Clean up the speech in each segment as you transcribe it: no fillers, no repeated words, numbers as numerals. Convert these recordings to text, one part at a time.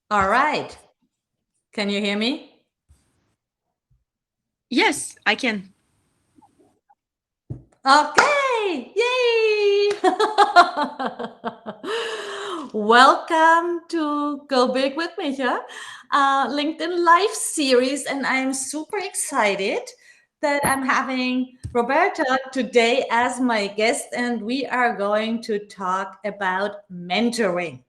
All right. Can you hear me? Yes, I can. Okay. Yay. Welcome to Go Big with Micha, LinkedIn Live series. And I'm super excited that I'm having Roberta today as my guest, and we are going to talk about mentoring.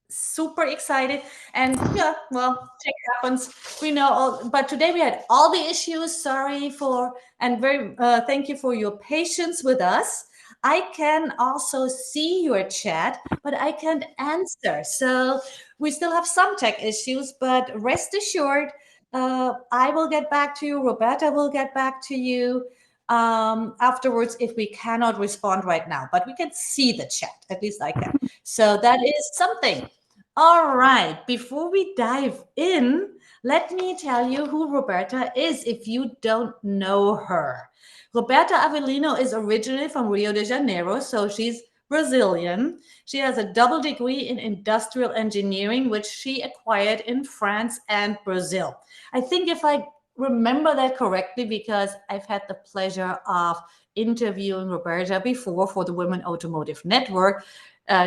Super excited. And yeah, well, tech happens. We know all, but today we had all the issues. Sorry for, and very thank you for your patience with us. I can also see your chat, but I can't answer. So we still have some tech issues, but rest assured, I will get back to you. Roberta will get back to you afterwards if we cannot respond right now, but we can see the chat. At least I can. So that is something. All right, before we dive in, let me tell you who Roberta is if you don't know her. Roberta Avelino is originally from Rio de Janeiro, so she's Brazilian. She has a double degree in industrial engineering, which she acquired in France and Brazil. I think if I remember that correctly, because I've had the pleasure of interviewing Roberta before for the Women Automotive Network.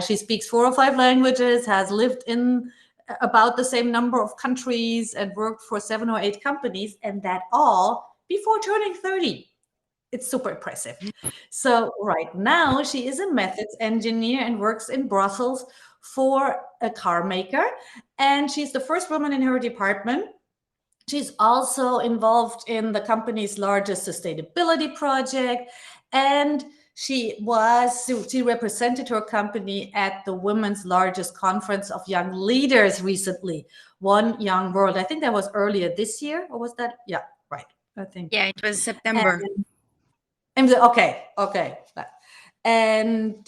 She speaks 4 or 5 languages, has lived in about the same number of countries, and worked for 7 or 8 companies, and that all before turning 30. It's super impressive. So, right now, she is a methods engineer and works in Brussels for a car maker. And she's the first woman in her department. She's also involved in the company's largest sustainability project, and she represented her company at the women's largest conference of young leaders recently, One Young World. I think that was earlier this year, or was that? Yeah, right. I think. Yeah, it was And, September. okay. And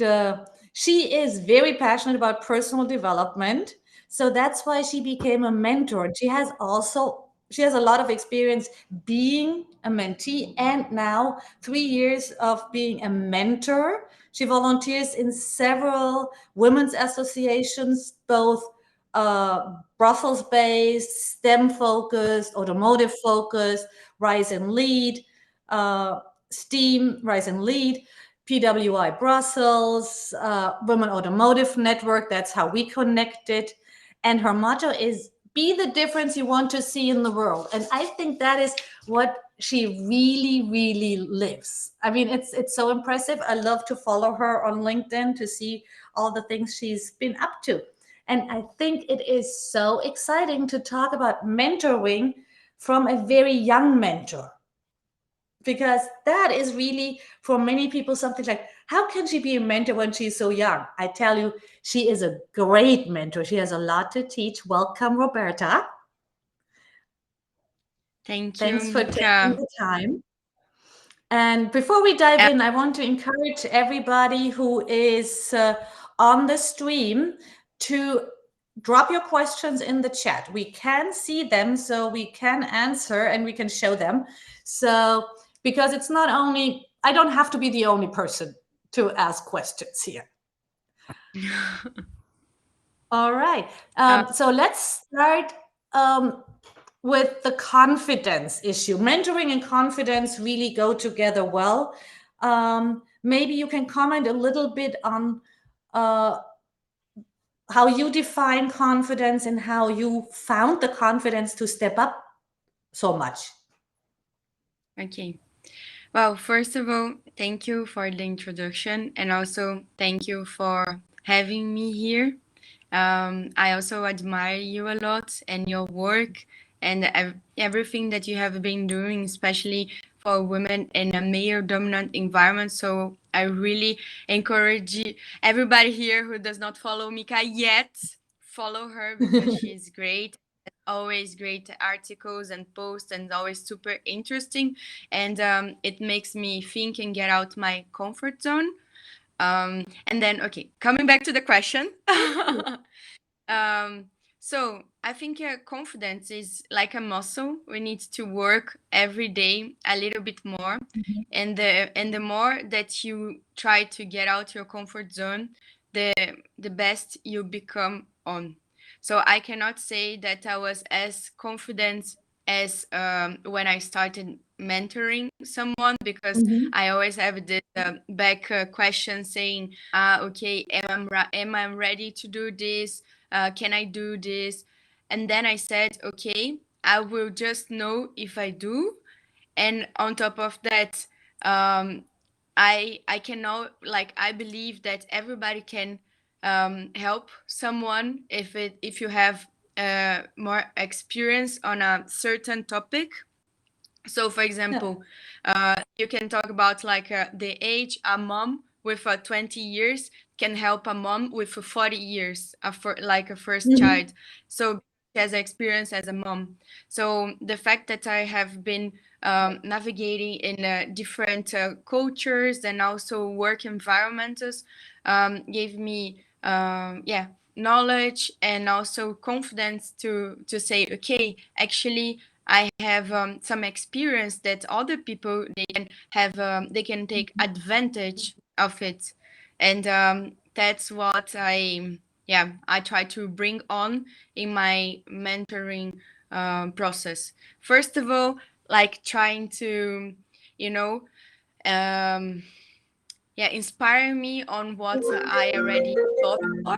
she is very passionate about personal development. So that's why she became a mentor. And she has a lot of experience being a mentee and now 3 years of being a mentor. She volunteers in several women's associations, both Brussels based, STEM focused, automotive focused, Rise and Lead. STEAM, Rise and Lead, PWI Brussels, Women Automotive Network. That's how we connected. And her motto is be the difference you want to see in the world. And I think that is what she really, really lives. I mean, it's so impressive. I love to follow her on LinkedIn to see all the things she's been up to. And I think it is so exciting to talk about mentoring from a very young mentor, because that is really for many people something like, how can she be a mentor when she's so young? I tell you, she is a great mentor. She has a lot to teach. Welcome, Roberta. Thank you, Thanks for taking Micha. the time. And before we dive in, I want to encourage everybody who is on the stream to drop your questions in the chat. We can see them, so we can answer and we can show them. So, because it's not only, I don't have to be the only person to ask questions here. All right. Uh, So let's start um, with the confidence issue. Mentoring and confidence really go together well. Maybe you can comment a little bit on uh, how you define confidence and how you found the confidence to step up so much. okay. Well, first of all, thank you for the introduction, and also thank you for having me here. I also admire you a lot and your work and everything that you have been doing, especially for women in a male dominant environment. So I really encourage everybody here who does not follow Mika yet, follow her because she's great. Always great articles and posts, and always super interesting. And it makes me think and get out my comfort zone. And then, okay, coming back to the question. Um, so I think confidence is like a muscle. We need to work every day a little bit more, and the more that you try to get out your comfort zone, the best you become on. So I cannot say that I was as confident as when I started mentoring someone, because Mhm. I always have this back question saying, okay, am I ready to do this? Can I do this? And then I said, okay, I will just know if I do. And on top of that, um, I cannot, like, I believe that everybody can help someone if you have more experience on a certain topic. So, for Yeah. example, you can talk about like the age a mom with 20 years can help a mom with 40 years, like a first Mhm. child. So she has experience as a mom. So the fact that I have been navigating in different cultures and also work environments gave me knowledge and also confidence to say, okay, actually I have some experience that other people they can have, they can take advantage of it. And that's what I try to bring on in my mentoring process. First of all, like trying to, you know, um, inspire me on what I already thought for.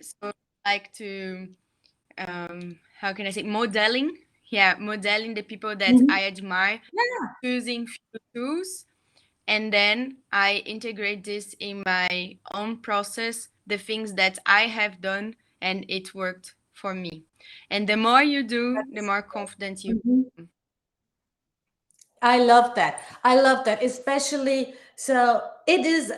So like to how can I say, modeling, modeling the people that Mhm. I admire, choosing few tools, and then I integrate this in my own process, the things that I have done and it worked for me. And the more you do, the more confident you Mhm. become. I love that. I love that. Especially so it is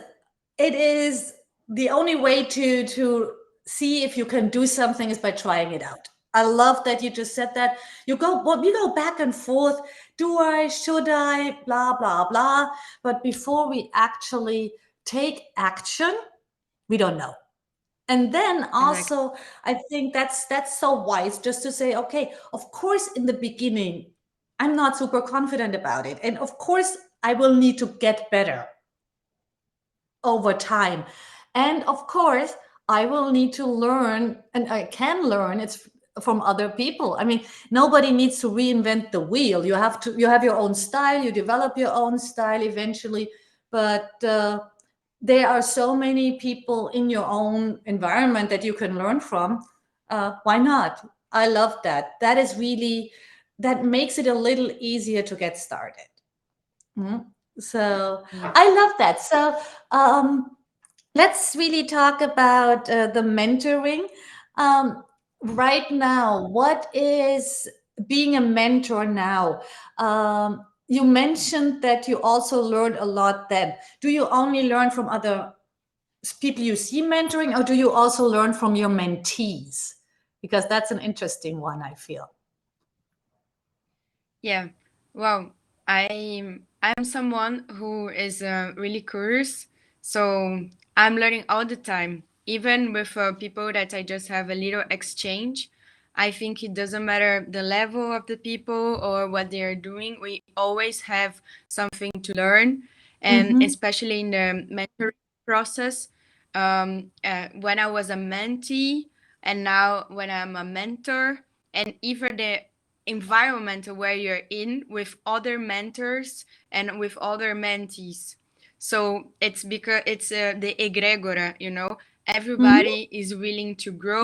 the only way to see if you can do something is by trying it out. I love that you just said that. You go back and forth. Do I, should I, blah, blah, blah. But before we actually take action, we don't know. And then Exactly. also, I think that's so wise just to say, okay, of course, in the beginning, I'm not super confident about it, and of course, I will need to get better over time, and of course, I will need to learn, and I can learn. It's from other people. I mean, nobody needs to reinvent the wheel. You have your own style. You develop your own style eventually, but there are so many people in your own environment that you can learn from. Why not? I love that. That is really, that makes it a little easier to get started. Mhm. So Yeah. I love that. So um, let's really talk about the mentoring. Um, right now, what is being a mentor now? You mentioned that you also learned a lot then. Do you only learn from other people you see mentoring, or do you also learn from your mentees? Because that's an interesting one, I feel. Yeah. Well, I'm someone who is really curious, so I'm learning all the time, even with people that I just have a little exchange. I think it doesn't matter the level of the people or what they are doing. We always have something to learn, and Mm-hmm. especially in the mentoring process. When I was a mentee, and now when I'm a mentor, and even the environment where you're in with other mentors and with other mentees. So it's because it's the egregora, Mm-hmm. everybody is willing to grow,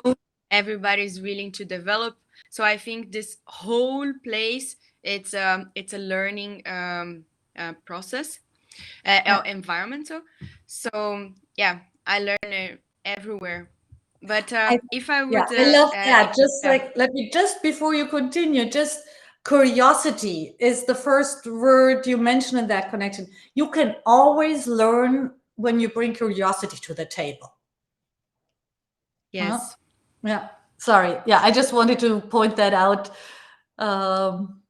everybody is willing to develop. So I think this whole place, it's a learning process, Yeah. environment. So yeah, I learn it everywhere. But I if I yeah, would, I love that. Just yeah, like, let me just before you continue, just curiosity is the first word you mention in that connection. You can always learn when you bring curiosity to the table. Huh? yes. Yeah. Sorry. Yeah, I just wanted to point that out. Um,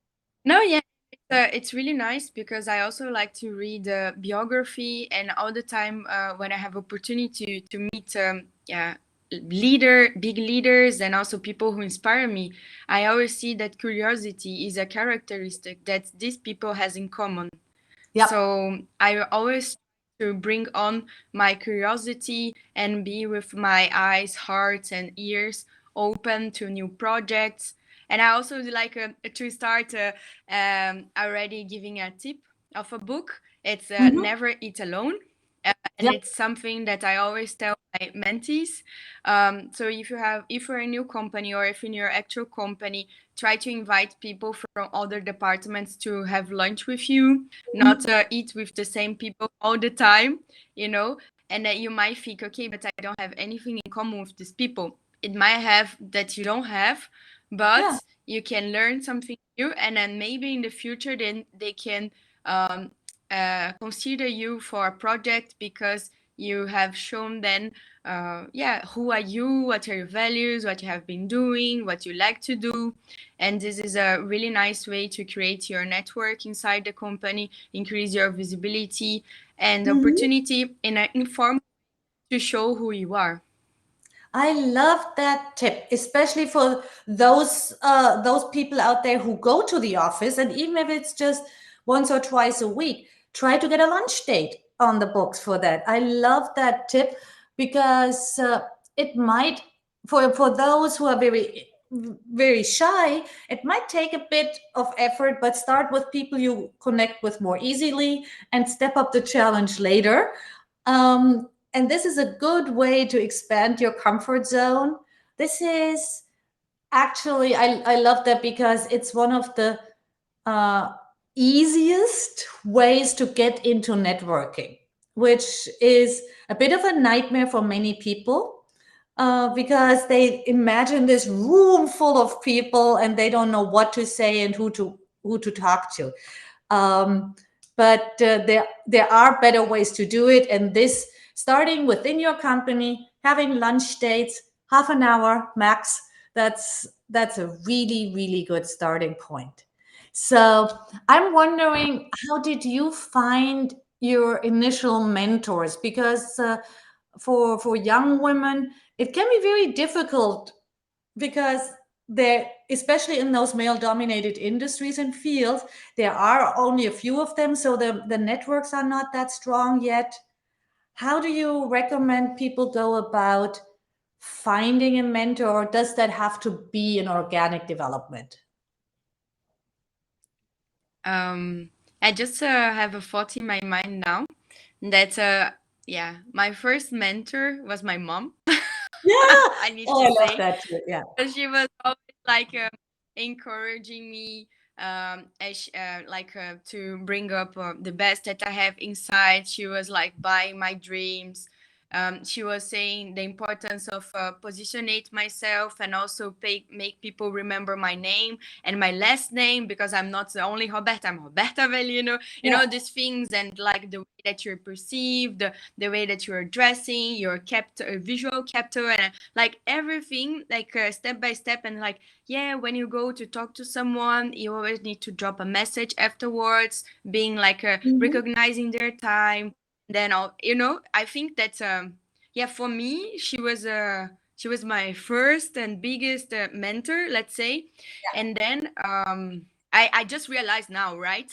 No, yeah, it's really nice because I also like to read biography, and all the time when I have opportunity to meet big leaders, and also people who inspire me, I always see that curiosity is a characteristic that these people has in common. yeah. So I always to bring on my curiosity and be with my eyes, hearts, and ears open to new projects. And I also would like to start already giving a tip of a book. It's Mhm. Never Eat Alone. And Yeah. it's something that I always tell my mentees. So if you're a new company or if in your actual company, try to invite people from other departments to have lunch with you, not eat with the same people all the time, you know. And that you might think, okay, but I don't have anything in common with these people. It might have that you don't have, Yeah. but you can learn something new, and then maybe in the future, then they can um, consider you for a project because you have shown then yeah, who are you, what are your values, what you have been doing, what you like to do. And this is a really nice way to create your network inside the company, increase your visibility and Mhm. opportunity in an informal to show who you are. I love that tip, especially for those people out there who go to the office, and even if it's just once or twice a week, try to get a lunch date on the books for that. I love that tip because it might for those who are very shy, it might take a bit of effort, but start with people you connect with more easily and step up the challenge later. And this is a good way to expand your comfort zone. This is actually, I love that because it's one of the uh, easiest ways to get into networking, which is a bit of a nightmare for many people because they imagine this room full of people and they don't know what to say and who to talk to. Um, but there are better ways to do it, and this starting within your company, having lunch dates, half an hour max. That's a really good starting point. So I'm wondering, how did you find your initial mentors? Because for young women, it can be very difficult because there, especially in those male dominated industries and fields, there are only a few of them, so the networks are not that strong yet. How do you recommend people go about finding a mentor, or does that have to be an organic development? I just have a thought in my mind now that yeah, my first mentor was my mom. Yeah. I need Oh, to I love say, that too. Yeah. she was always like encouraging me, to bring up the best that I have inside. She was like buying my dreams. She was saying the importance of positionate myself and also make people remember my name and my last name, because I'm not the only Roberta, I'm Roberta Avelino. You Yeah. know, these things, and like the way that you're perceived, the way that you're dressing, your kept visual capture, and like everything, like step by step. And like, yeah, when you go to talk to someone, you always need to drop a message afterwards, being like Mhm. recognizing their time. Then I think that yeah, for me, she was my first and biggest mentor, let's say. And then I just realized now, right?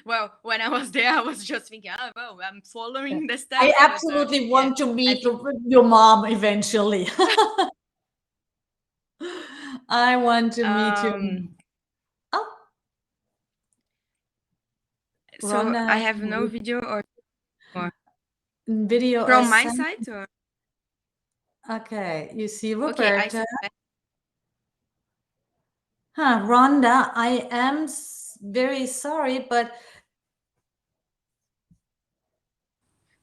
Well, when I was there, I was just thinking, oh, well, I'm Yeah. following the I steps, but absolutely yeah, want to I meet think your mom eventually. I want to meet you. um, Oh, so Rhonda I has have no video or video from my assignment. side, or Okay, you see okay, I Roberta. see. Huh, Rhonda, I am very sorry, but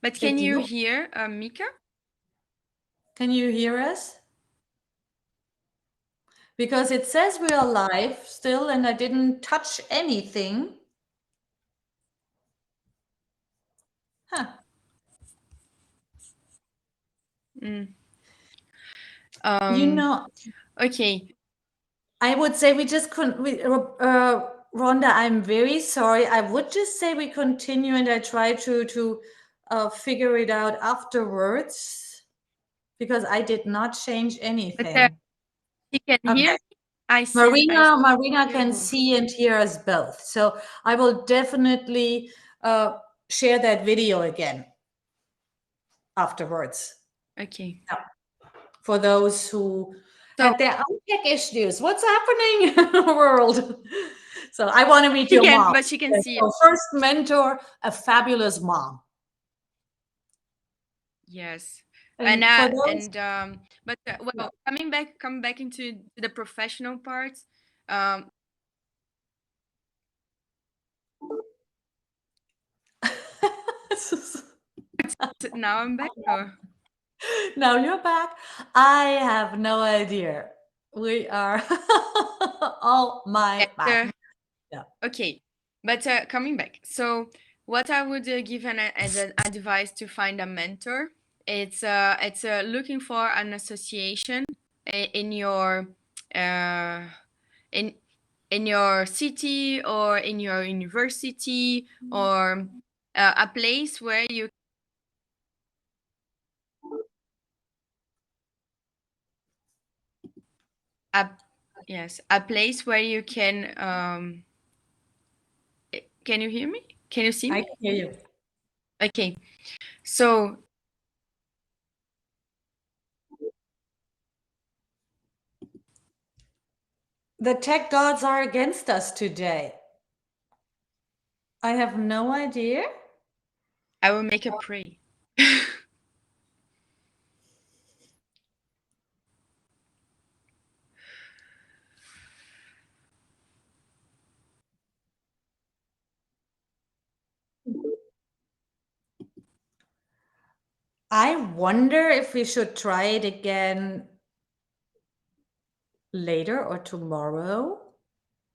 But can it you look. hear Mika? Can you hear us? Because it says we are live still, and I didn't touch anything. Huh. Mm. You Um, know, okay, I would say we just couldn't. Rhonda, I'm very sorry. I would just say we continue, and I try to figure it out afterwards because I did not change but anything. she can hear Okay. me. I Marina hear can her. see and hear us both. So I will definitely share that video again. afterwards. Okay. Yeah. For those who So had their own tech issues, what's happening in the world? So I want to meet she your can, mom. but she can Yes, see it. so first mentor, a fabulous mom. Yes. And for those, But yeah. well, come back into the professional part. Um, Now I'm back. Or Now you're back. I have no idea. We are all my back. yeah, Yeah. okay, but coming back. So what I would give as an advice to find a mentor, it's looking for an association in your uh, in in your city or in your university, or a place where you a, yes, a place where you can you hear me? Can you see I me? can hear you. Okay. So The tech gods are against us today. I have no idea. I will make a pray. I wonder if we should try it again later or tomorrow.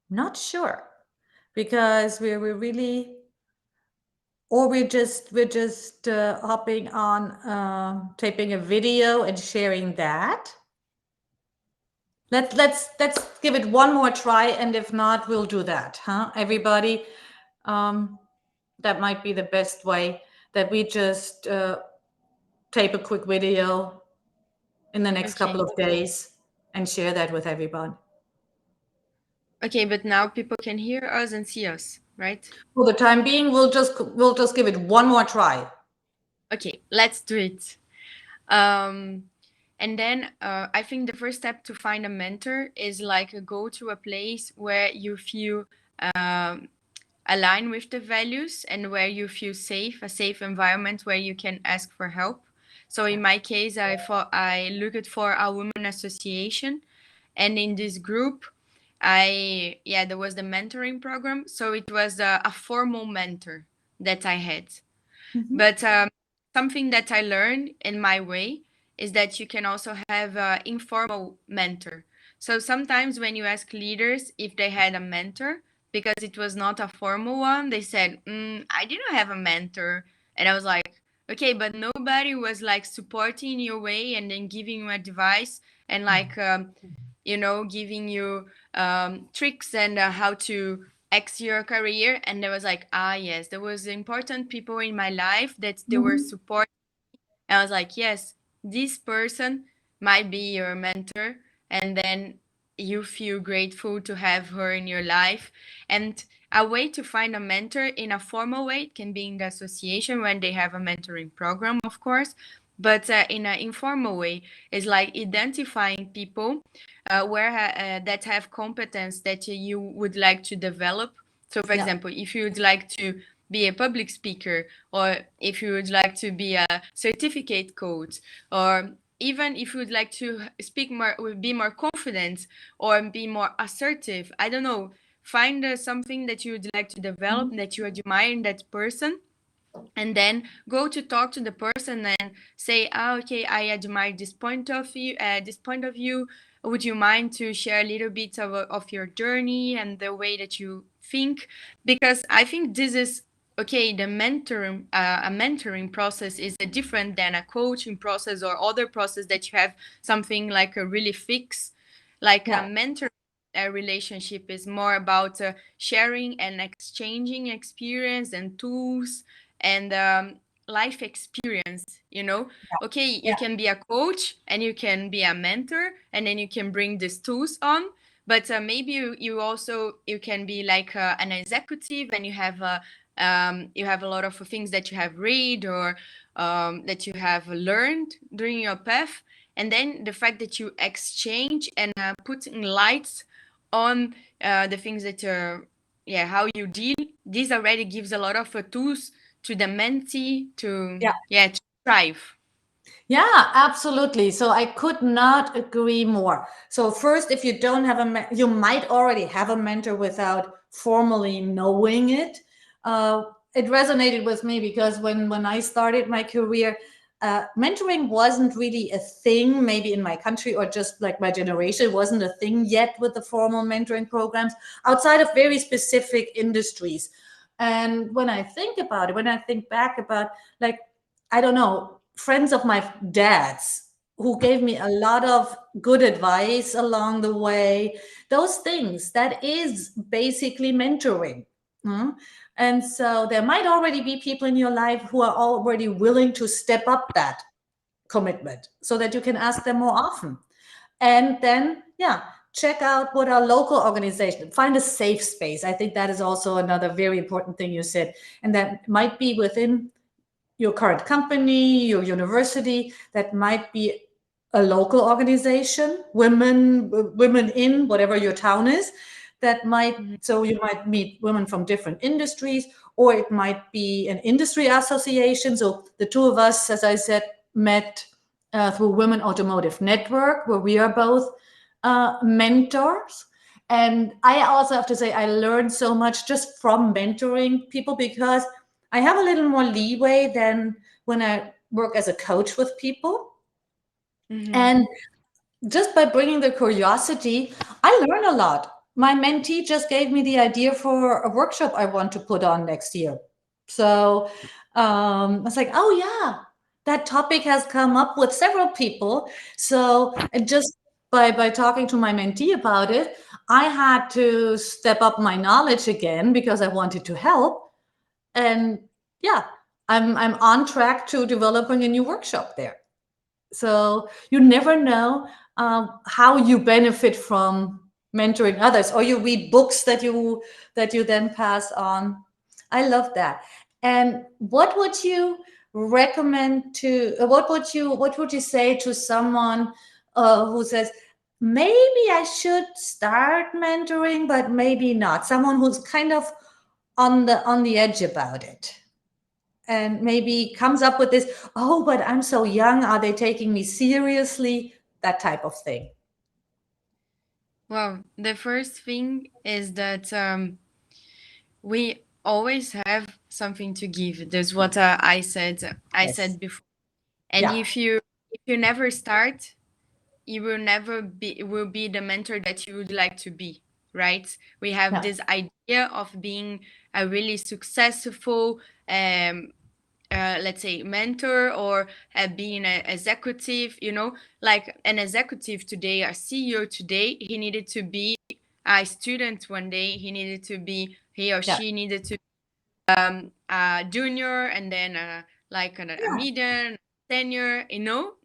Not sure because we're really, or we're just hopping on, taping a video and sharing that. Let's give it one more try, and if not, we'll do that, huh? Everybody, um, that might be the best way. That we just tape a quick video in the next couple Okay. of days and share that with everyone. Okay, but now people can hear us and see us, right? For the time being, we'll just give it one more try. Okay, let's do it. Um, and then I think the first step to find a mentor is like go to a place where you feel um, align with the values and where you feel safe, a safe environment where you can ask for help. So in my case, I looked for a women association, and in this group, there was the mentoring program. So it was a formal mentor that I had. Mhm. But something that I learned in my way is that you can also have an informal mentor. So sometimes when you ask leaders if they had a mentor, because it was not a formal one, they said, I didn't have a mentor. And I was like, okay, but nobody was like supporting your way and then giving you advice and like, giving you tricks and how to X your career. And there was like, yes, there was important people in my life that they were Mhm. support. And I was like, yes, this person might be your mentor. And then you feel grateful to have her in your life. And a way to find a mentor in a formal way, it can be in the association when they have a mentoring program, of course. But in an informal way, is like identifying people that have competence that you would like to develop. So, for Yeah. example, if you would like to be a public speaker, or if you would like to be a certificate coach, or even if you would like to speak more, be more confident, or be more assertive, I don't know, find something that you would like to develop, Mhm. that you admire in that person, and then go to talk to the person and say, okay, I admire this point of view, would you mind to share a little bit of your journey and the way that you think? Because I think this is okay, the mentoring a mentoring process is different than a coaching process or other process that you have something like a really fixed. Like a Yeah. mentor relationship is more about sharing and exchanging experience and tools and life experience, okay, you Yeah. can be a coach and you can be a mentor, and then you can bring these tools on, but maybe you can be like an executive, and you have a lot of things that you have read, or that you have learned during your path, and then the fact that you exchange and put in lights on the things that yeah, how you deal. This already gives a lot of tools to the mentee to, Yeah. yeah, to thrive. Yeah, absolutely. So I could not agree more. So first, if you don't have you might already have a mentor without formally knowing it. Uh, it resonated with me because when I started my career, mentoring wasn't really a thing, maybe in my country or just like my generation, it wasn't a thing yet with the formal mentoring programs outside of very specific industries. And when I think about it, when I think back about like, I don't know, friends of my dad's who gave me a lot of good advice along the way. Those things, that is basically mentoring. Mm. And so there might already be people in your life who are already willing to step up that commitment so that you can ask them more often. And then, yeah, check out what our local organization, find a safe space. I think that is also another very important thing you said. And that might be within your current company, your university, that might be a local organization, women in whatever your town is, that might, Mhm. so you might meet women from different industries, or it might be an industry association. So the two of us, as I said, met through Women Automotive Network, where we are both mentors. And I also have to say, I learned so much just from mentoring people because I have a little more leeway than when I work as a coach with people. Mhm. And just by bringing the curiosity, I learn a lot. My mentee just gave me the idea for a workshop I want to put on next year. So I was like, oh, yeah, that topic has come up with several people. So and just by talking to my mentee about it, I had to step up my knowledge again because I wanted to help. And yeah, I'm on track to developing a new workshop there. So you never know how you benefit from mentoring others, or you read books that you then pass on. I love that. And what would you recommend to? What would you say to someone who says maybe I should start mentoring, but maybe not? Someone who's kind of on the edge about it and maybe comes up with this, oh, but I'm so young, are they taking me seriously, that type of thing. Well, the first thing is that we always have something to give. That's what I Yes. said before. And Yeah. if you never start, you will never be will be the mentor that you would like to be, right? We have Yeah. this idea of being a really successful let's say mentor, or being an executive, like an executive today, a CEO today, he needed to be a student one day, he or Yeah. she needed to a junior, and then like a Yeah. median, senior.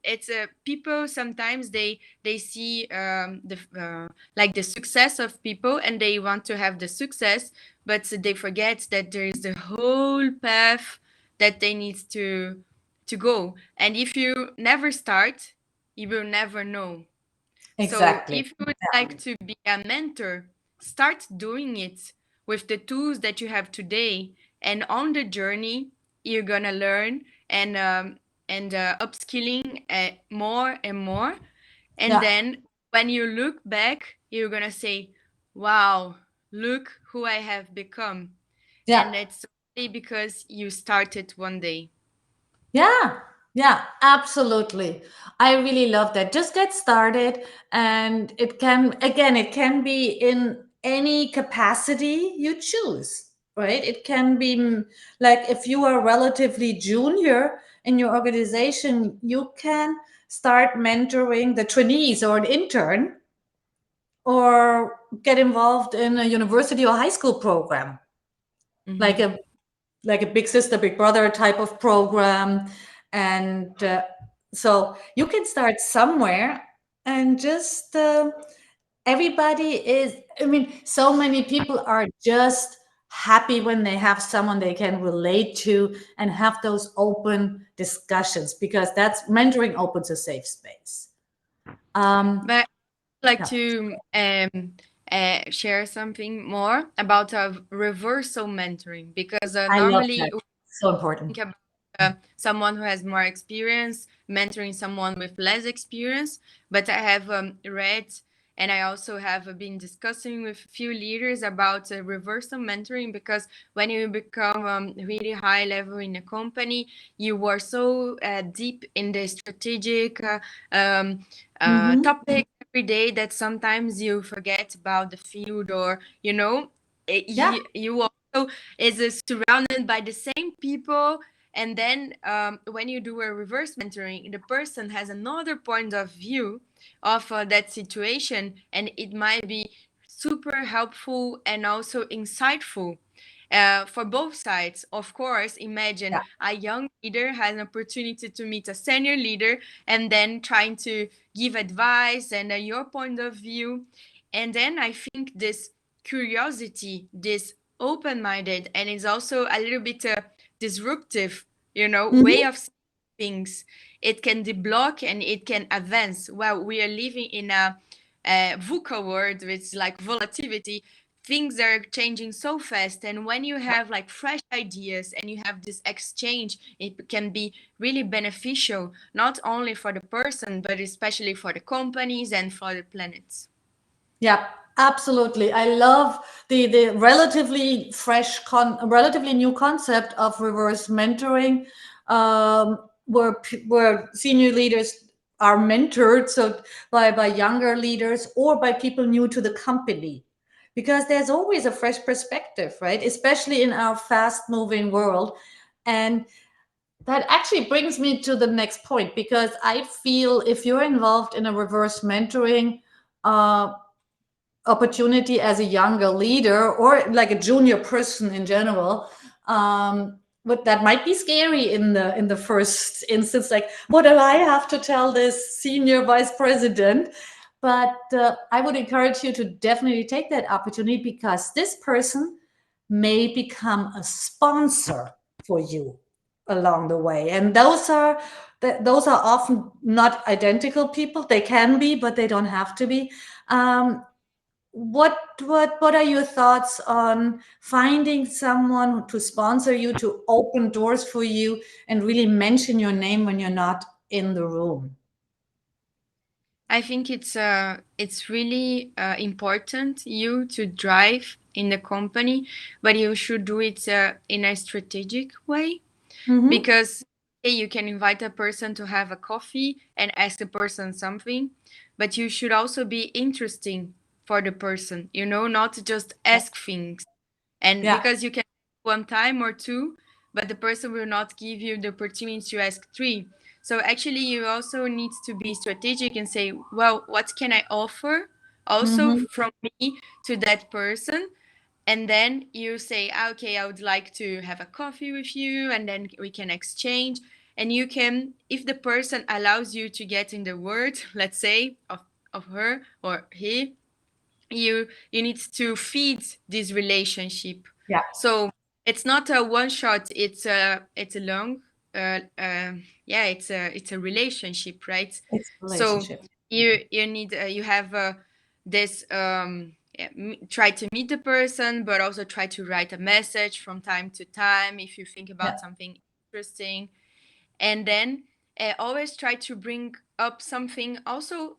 It's people sometimes they see the like the success of people, and they want to have the success, but they forget that there is the whole path that they need to go. And if you never start, you will never know. So Exactly. if you would like to be a mentor, start doing it with the tools that you have today, and on the journey, you're gonna learn and upskilling more and more. And Yeah. then when you look back, you're gonna say, "Wow, look who I have become," Yeah. and it's only because you started one day. Yeah, yeah, absolutely. I really love that. Just get started, and it can be in any capacity you choose, right? It can be like if you are relatively junior in your organization, you can start mentoring the trainees or an intern, or get involved in a university or high school program, like Mm-hmm. a big sister big brother type of program. And so you can start somewhere, and just everybody is, I mean, so many people are just happy when they have someone they can relate to and have those open discussions, because that's mentoring opens a safe space. But like Yeah, to share something more about reversal mentoring, because I love normally that. So important. think about someone who has more experience mentoring someone with less experience, but I have read and I also have been discussing with a few leaders about reversal mentoring, because when you become really high level in a company, you are so deep in the strategic um, Mm-hmm. topic every day that sometimes you forget about the field, or Yeah, you also is surrounded by the same people. And then when you do a reverse mentoring, the person has another point of view of that situation, and it might be super helpful and also insightful for both sides. Of course, imagine yeah, a young leader has an opportunity to meet a senior leader and then trying to give advice and your point of view. And then I think this curiosity, this open-minded, and it's also a little bit disruptive, way mm-hmm. of seeing things. It can deblock and it can advance. Well, we are living in a VUCA world, which is like volatility. Things are changing so fast, and when you have like fresh ideas and you have this exchange, it can be really beneficial, not only for the person but especially for the companies and for the planets. Yeah, absolutely. I love the relatively new concept of reverse mentoring, where senior leaders are mentored, so by younger leaders or by people new to the company, because there's always a fresh perspective, right? Especially in our fast moving world. And that actually brings me to the next point, because I feel if you're involved in a reverse mentoring opportunity as a younger leader or like a junior person in general, but that might be scary in the first instance, like, what do I have to tell this senior vice president? But I would encourage you to definitely take that opportunity, because this person may become a sponsor for you along the way, and those are often not identical people. They can be, but they don't have to be. Um, what are your thoughts on finding someone to sponsor you, to open doors for you, and really mention your name when you're not in the room? I think it's really important you to drive in the company, but you should do it in a strategic way, Mm-hmm. because hey, you can invite a person to have a coffee and ask the person something, but you should also be interesting for the person, not just Yeah. ask things. And Yeah. because you can one time or two, but the person will not give you the opportunity to ask three. So actually you also need to be strategic and say, well, what can I offer also Mm-hmm. from me to that person? And then you say, okay, I would like to have a coffee with you, and then we can exchange. And you can, if the person allows you to get in the word, let's say, of her or he, you need to feed this relationship. Yeah. So it's not a one shot, it's a long yeah, it's a relationship, right? It's a So relationship. you need you have this yeah, try to meet the person, but also try to write a message from time to time if you think Yeah. about something interesting. And then always try to bring up something also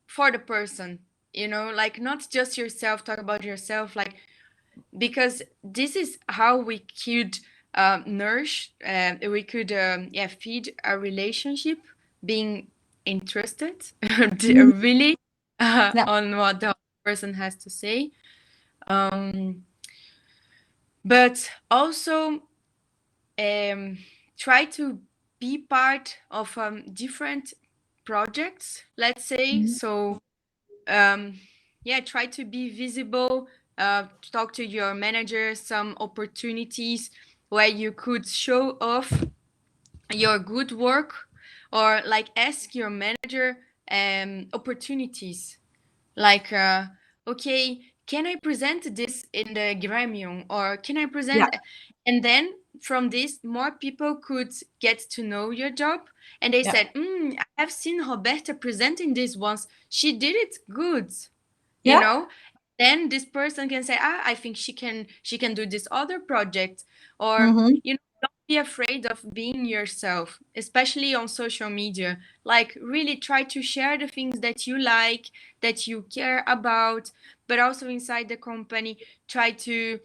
for the person, like not just yourself, talk about yourself, like, because this is how we could nourish, we could yeah, feed a relationship, being interested Mhm. really Yeah. on what the other person has to say, um, but also um, try to be part of different projects, let's say. Mhm. So um, yeah, try to be visible, talk to your manager some opportunities where you could show off your good work, or like ask your manager opportunities, like okay, can I present this in the gremium, or can I Yeah. present? And then from this, more people could get to know your job. And they Yeah. said, I have seen Roberta presenting this once. She did it good, you Yeah. know? Then this person can say, I think she can do this other project. Or, Mm-hmm. don't be afraid of being yourself, especially on social media. Like, really try to share the things that you like, that you care about, but also inside the company, try to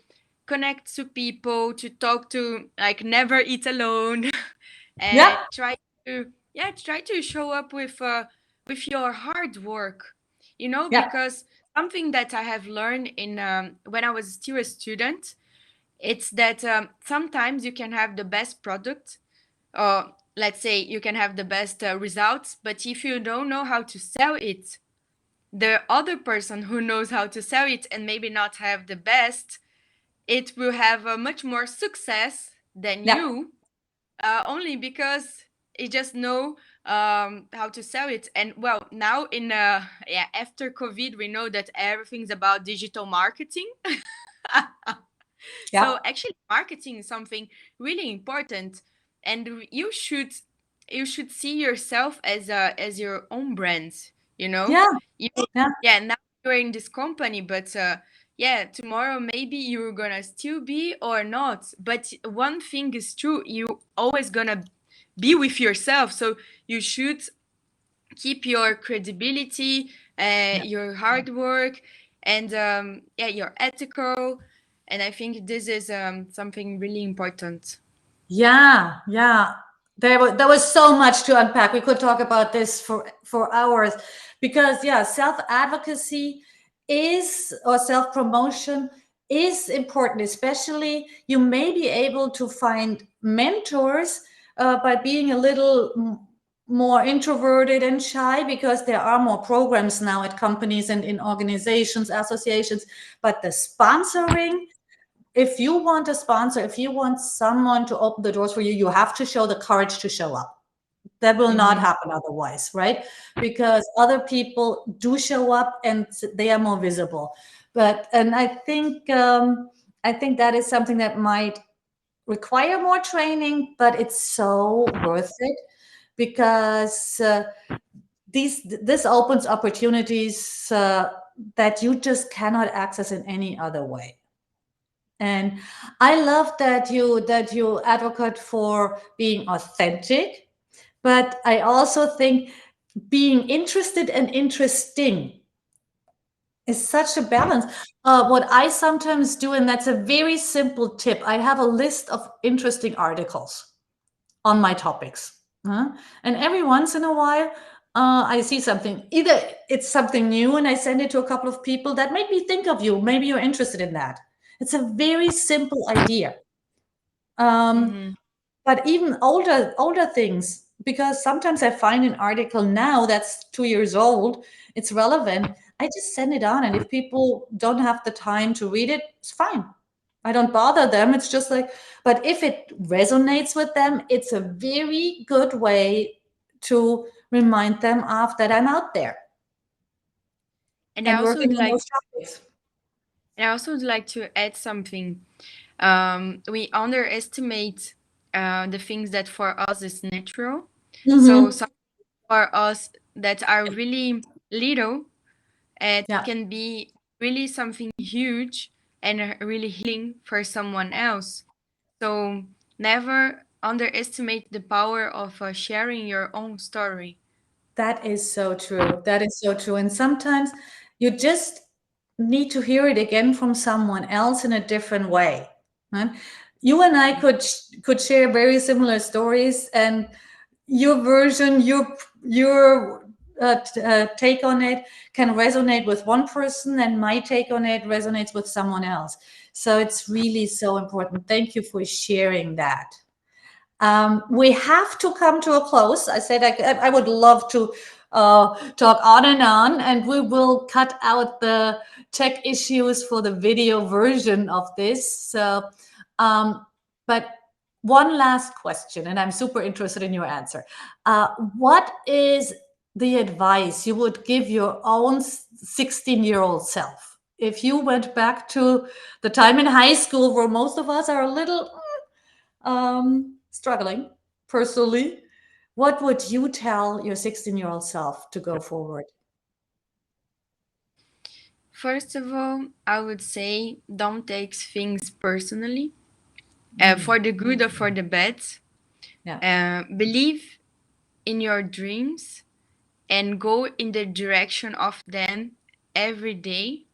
connect to people, to talk to, like, never eat alone. Yeah. Try to, yeah, try to show up with your hard work, Yeah. because something that I have learned in when I was still a student, it's that sometimes you can have the best product, or let's say you can have the best results, but if you don't know how to sell it, the other person who knows how to sell it and maybe not have the best, it will have a much more success than Yeah. you, only because it just know how to sell it. And well, now in yeah, after COVID, we know that everything's about digital marketing. So Yeah. actually, marketing is something really important, and you should see yourself as your own brand. You know, Yeah. you Yeah. yeah. Now you're in this company, but yeah, tomorrow maybe you're gonna still be or not. But one thing is true: you always gonna be with yourself. So you should keep your credibility, Yeah. your hard work, and yeah, your ethical. And I think this is something really important. Yeah, yeah. There was so much to unpack. We could talk about this for hours because yeah, self-advocacy is or self-promotion is important, especially you may be able to find mentors by being a little more introverted and shy because there are more programs now at companies and in organizations, associations, but the sponsoring, if you want a sponsor, if you want someone to open the doors for you, you have to show the courage to show up. That will not Hmm. happen otherwise, right? Because other people do show up and they are more visible. But and I think that is something that might require more training, but it's so worth it because this opens opportunities that you just cannot access in any other way. And I love that you advocate for being authentic, but I also think being interested and interesting is such a balance. What I sometimes do, and that's a very simple tip, I have a list of interesting articles on my topics. And every once in a while, I see something. Either it's something new and I send it to a couple of people that made me think of you. Maybe you're interested in that. It's a very simple idea. Um, Hmm. but even older things, because sometimes I find an article now that's 2 years old, it's relevant. I just send it on, and if people don't have the time to read it, it's fine. I don't bother them. It's just like, but if it resonates with them, it's a very good way to remind them of that I'm out there And I and also working would on like those topics. and I also would like to add something. We underestimate the things that for us is natural. So Hmm. some for us that are really little, it Yeah, can be really something huge and really healing for someone else. So never underestimate the power of sharing your own story. that is so true. That is so true. And sometimes you just need to hear it again from someone else in a different way. Right? You and I could share very similar stories, and your version, your take on it can resonate with one person, and my take on it resonates with someone else. So it's really so important. Thank you for sharing that. We have to come to a close. I said I would love to talk on, and we will cut out the tech issues for the video version of this. So, um, but one last question, and I'm super interested in your answer. What is the advice you would give your own 16-year-old self? if you went back to the time in high school where most of us are a little struggling personally, what would you tell your 16-year-old self to go forward? First of all, I would say don't take things personally, Mm, for the good or for the bad. yeah, Believe in your dreams and go in the direction of them every day.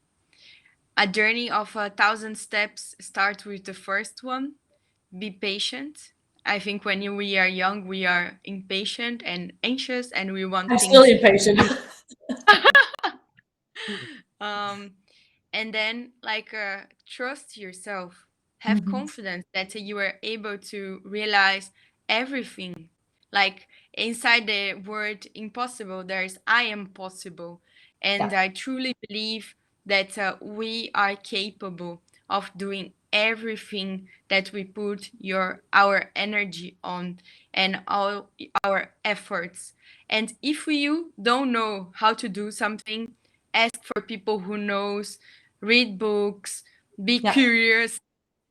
A journey of 1,000 steps start with the first one. Be patient. I think when we are young, we are impatient and anxious, and we want I'm still things. impatient. um, and then trust yourself, have Mhm. confidence that you are able to realize everything. Like inside the word impossible, there's I am possible, and Yeah, I truly believe that we are capable of doing everything that we put our energy on and all our efforts. And if you don't know how to do something, ask for people who knows, read books, be yeah. curious,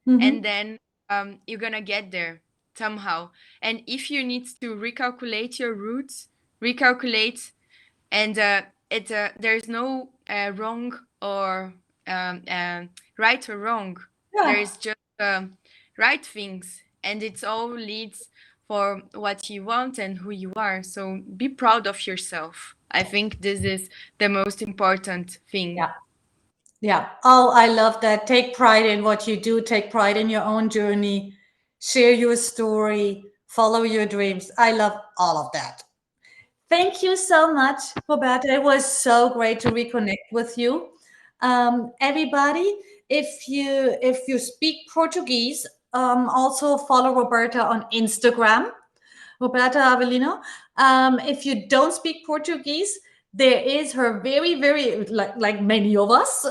and Hmm. then you're gonna get there somehow. And if you need to recalculate your routes, recalculate, and there's no wrong or right or wrong. There Yeah, is just right things, and it's all leads for what you want and who you are. So be proud of yourself. I think this is the most important thing. yeah. Yeah. Oh, I love that. Take pride in what you do. Take pride in your own journey. Share your story. Follow your dreams. I love all of that. Thank you so much, Roberta. It was so great to reconnect with you. Everybody, if you speak Portuguese, also follow Roberta on Instagram. Roberta Avelino. If you don't speak Portuguese, there is her very, very like many of us.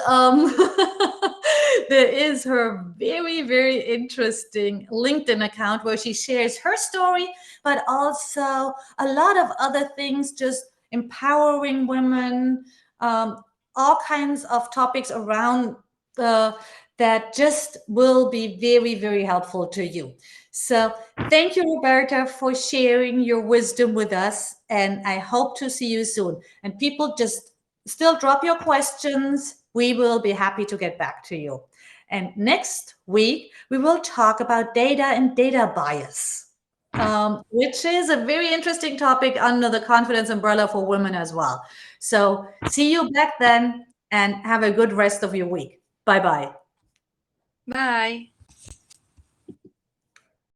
There is her very, very interesting LinkedIn account where she shares her story, but also a lot of other things, just empowering women, all kinds of topics around the that just will be very, very helpful to you. So thank you, Roberta, for sharing your wisdom with us. And I hope to see you soon. And people just still drop your questions. We will be happy to get back to you. And next week, we will talk about data and data bias, which is a very interesting topic under the confidence umbrella for women as well. So see you back then and have a good rest of your week. Bye bye. Bye.